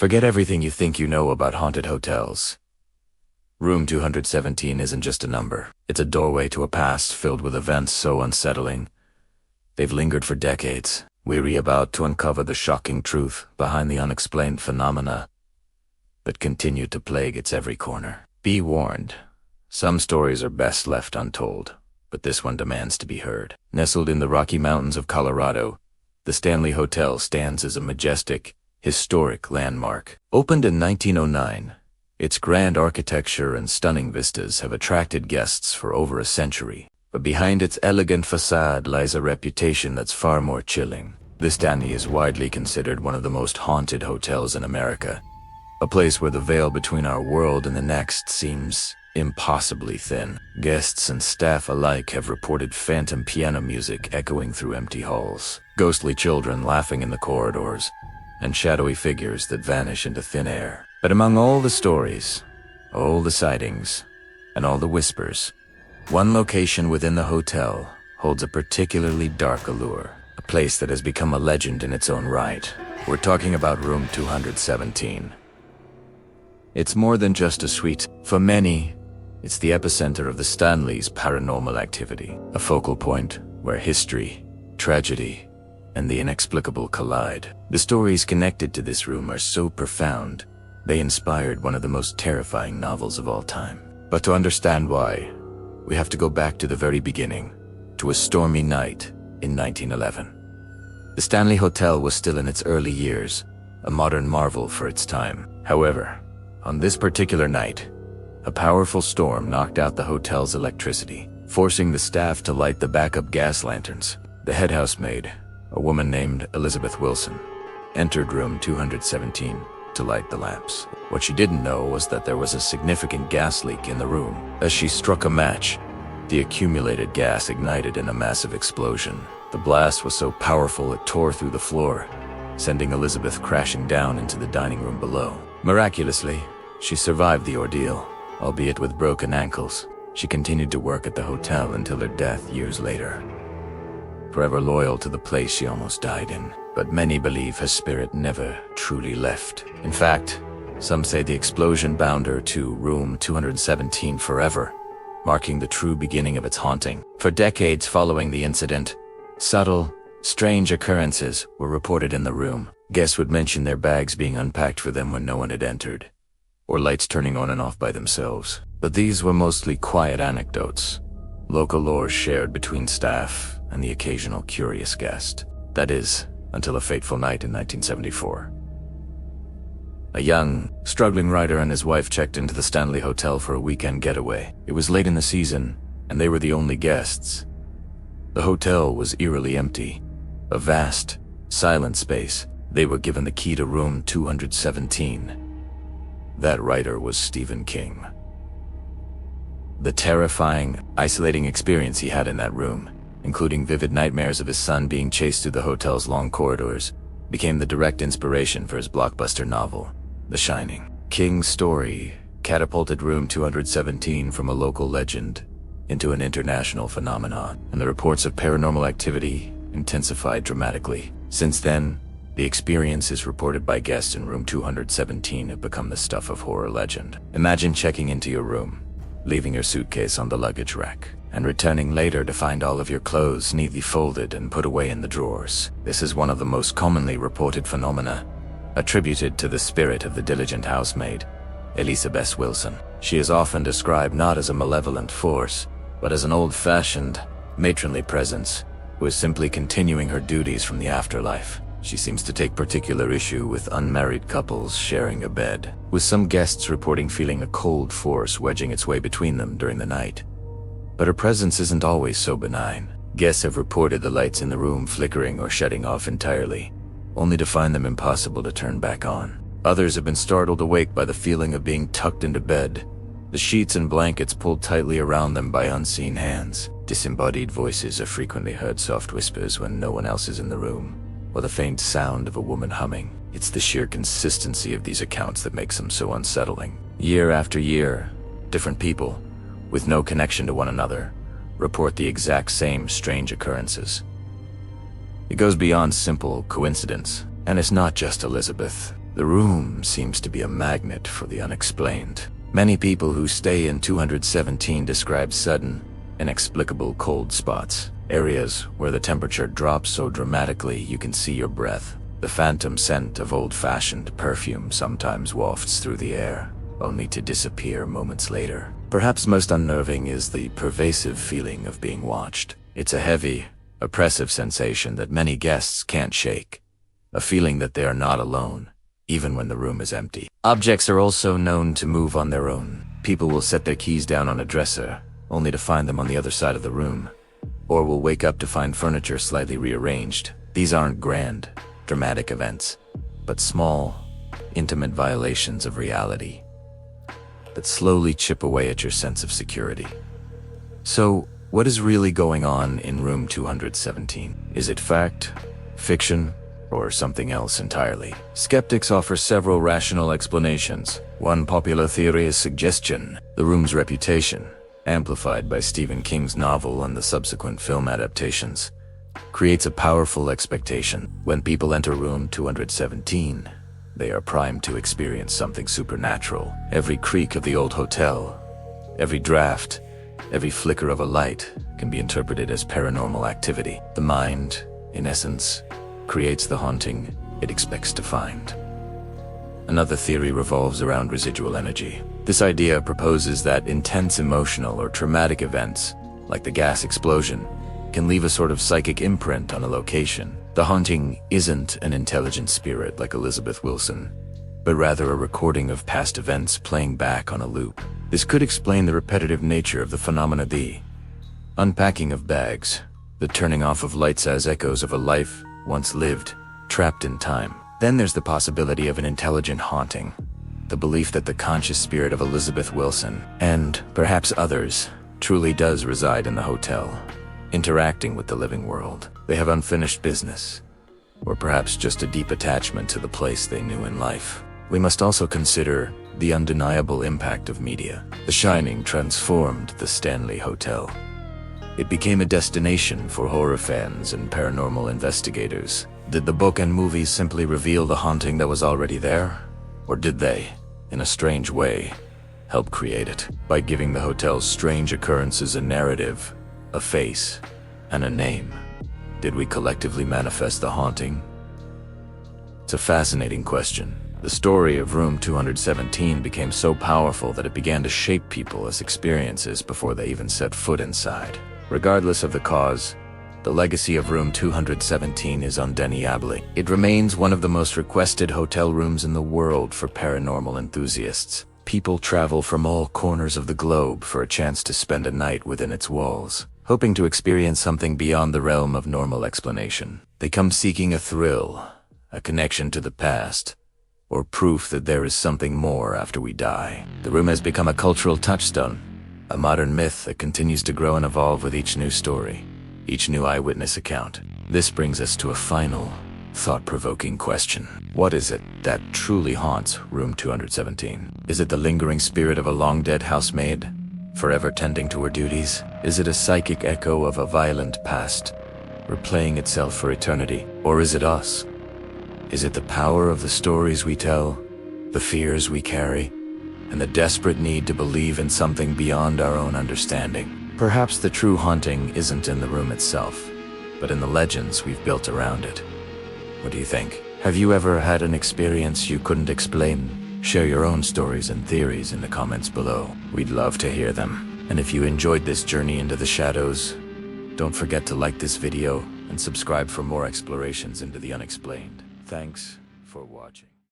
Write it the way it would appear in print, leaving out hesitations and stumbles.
Forget everything you think you know about haunted hotels. Room 217 isn't just a number. It's a doorway to a past filled with events so unsettling. They've lingered for decades, weary about to uncover the shocking truth behind the unexplained phenomena that continue to plague its every corner. Be warned, some stories are best left untold, but this one demands to be heard. Nestled in the Rocky Mountains of Colorado, the Stanley Hotel stands as a majestic, historic landmark. Opened in 1909, its grand architecture and stunning vistas have attracted guests for over a century. But behind its elegant facade lies a reputation that's far more chilling. The Stanley is widely considered one of the most haunted hotels in America, a place where the veil between our world and the next seems impossibly thin. Guests and staff alike have reported phantom piano music echoing through empty halls, ghostly children laughing in the corridors, and shadowy figures that vanish into thin air. But among all the stories, all the sightings, and all the whispers, one location within the hotel holds a particularly dark allure, a place that has become a legend in its own right. We're talking about room 217. It's more than just a suite. For many, it's the epicenter of the Stanley's paranormal activity, a focal point where history, tragedy, and the inexplicable collide. The stories connected to this room are so profound, they inspired one of the most terrifying novels of all time. But to understand why, we have to go back to the very beginning, to a stormy night in 1911. The Stanley Hotel was still in its early years, a modern marvel for its time. However, on this particular night, a powerful storm knocked out the hotel's electricity, forcing the staff to light the backup gas lanterns. The head housemaid, a woman named Elizabeth Wilson, entered room 217 to light the lamps. What she didn't know was that there was a significant gas leak in the room. As she struck a match, the accumulated gas ignited in a massive explosion. The blast was so powerful it tore through the floor, sending Elizabeth crashing down into the dining room below. Miraculously, she survived the ordeal, albeit with broken ankles. She continued to work at the hotel until her death years later, forever loyal to the place she almost died in. But many believe her spirit never truly left. In fact, some say the explosion bound her to room 217 forever, marking the true beginning of its haunting. For decades following the incident, subtle, strange occurrences were reported in the room. Guests would mention their bags being unpacked for them when no one had entered, or lights turning on and off by themselves. But these were mostly quiet anecdotes, local lore shared between staff and the occasional curious guest. That is, until a fateful night in 1974. A young, struggling writer and his wife checked into the Stanley Hotel for a weekend getaway. It was late in the season, and they were the only guests. The hotel was eerily empty, a vast, silent space. They were given the key to room 217. That writer was Stephen King. The terrifying, isolating experience he had in that room, including vivid nightmares of his son being chased through the hotel's long corridors, became the direct inspiration for his blockbuster novel, The Shining. King's story catapulted room 217 from a local legend into an international phenomenon, and the reports of paranormal activity intensified dramatically. Since then, the experiences reported by guests in room 217 have become the stuff of horror legend. Imagine checking into your room, leaving your suitcase on the luggage rack, and returning later to find all of your clothes neatly folded and put away in the drawers. This is one of the most commonly reported phenomena, attributed to the spirit of the diligent housemaid, Elizabeth Wilson. She is often described not as a malevolent force, but as an old-fashioned, matronly presence who is simply continuing her duties from the afterlife. She seems to take particular issue with unmarried couples sharing a bed, with some guests reporting feeling a cold force wedging its way between them during the night. But her presence isn't always so benign. Guests have reported the lights in the room flickering or shutting off entirely, only to find them impossible to turn back on. Others have been startled awake by the feeling of being tucked into bed, the sheets and blankets pulled tightly around them by unseen hands. Disembodied voices are frequently heard, soft whispers when no one else is in the room, or the faint sound of a woman humming. It's the sheer consistency of these accounts that makes them so unsettling. Year after year, different people, with no connection to one another, report the exact same strange occurrences. It goes beyond simple coincidence, and it's not just Elizabeth. The room seems to be a magnet for the unexplained. Many people who stay in 217 describe sudden, inexplicable cold spots, areas where the temperature drops so dramatically you can see your breath. The phantom scent of old-fashioned perfume sometimes wafts through the air, only to disappear moments later. Perhaps most unnerving is the pervasive feeling of being watched. It's a heavy, oppressive sensation that many guests can't shake, a feeling that they are not alone, even when the room is empty. Objects are also known to move on their own. People will set their keys down on a dresser, only to find them on the other side of the room, or will wake up to find furniture slightly rearranged. These aren't grand, dramatic events, but small, intimate violations of reality that slowly chip away at your sense of security. So, what is really going on in room 217? Is it fact, fiction, or something else entirely? Skeptics offer several rational explanations. One popular theory is suggestion. The room's reputation, amplified by Stephen King's novel and the subsequent film adaptations, creates a powerful expectation. When people enter room 217, they are primed to experience something supernatural. Every creak of the old hotel, every draft, every flicker of a light can be interpreted as paranormal activity. The mind, in essence, creates the haunting it expects to find. Another theory revolves around residual energy. This idea proposes that intense emotional or traumatic events, like the gas explosion, can leave a sort of psychic imprint on a location. The haunting isn't an intelligent spirit like Elizabeth Wilson, but rather a recording of past events playing back on a loop. This could explain the repetitive nature of the phenomena, the unpacking of bags, the turning off of lights as echoes of a life once lived, trapped in time. Then there's the possibility of an intelligent haunting, the belief that the conscious spirit of Elizabeth Wilson, and perhaps others, truly does reside in the hotel, interacting with the living world. They have unfinished business, or perhaps just a deep attachment to the place they knew in life. We must also consider the undeniable impact of media. The Shining transformed the Stanley Hotel. It became a destination for horror fans and paranormal investigators. Did the book and movies simply reveal the haunting that was already there? Or did they, in a strange way, help create it? By giving the hotel's strange occurrences a narrative, a face, and a name, did we collectively manifest the haunting? It's a fascinating question. The story of room 217 became so powerful that it began to shape people as experiences before they even set foot inside. Regardless of the cause, the legacy of room 217 is undeniable. It remains one of the most requested hotel rooms in the world for paranormal enthusiasts. People travel from all corners of the globe for a chance to spend a night within its walls, hoping to experience something beyond the realm of normal explanation. They come seeking a thrill, a connection to the past, or proof that there is something more after we die. The room has become a cultural touchstone, a modern myth that continues to grow and evolve with each new story, each new eyewitness account. This brings us to a final, thought-provoking question. What is it that truly haunts room 217? Is it the lingering spirit of a long-dead housemaid, forever tending to her duties? Is it a psychic echo of a violent past, replaying itself for eternity? Or is it us? Is it the power of the stories we tell, the fears we carry, and the desperate need to believe in something beyond our own understanding? Perhaps the true haunting isn't in the room itself, but in the legends we've built around it. What do you think? Have you ever had an experience you couldn't explain? Share your own stories and theories in the comments below. We'd love to hear them. And if you enjoyed this journey into the shadows, don't forget to like this video and subscribe for more explorations into the unexplained. Thanks for watching.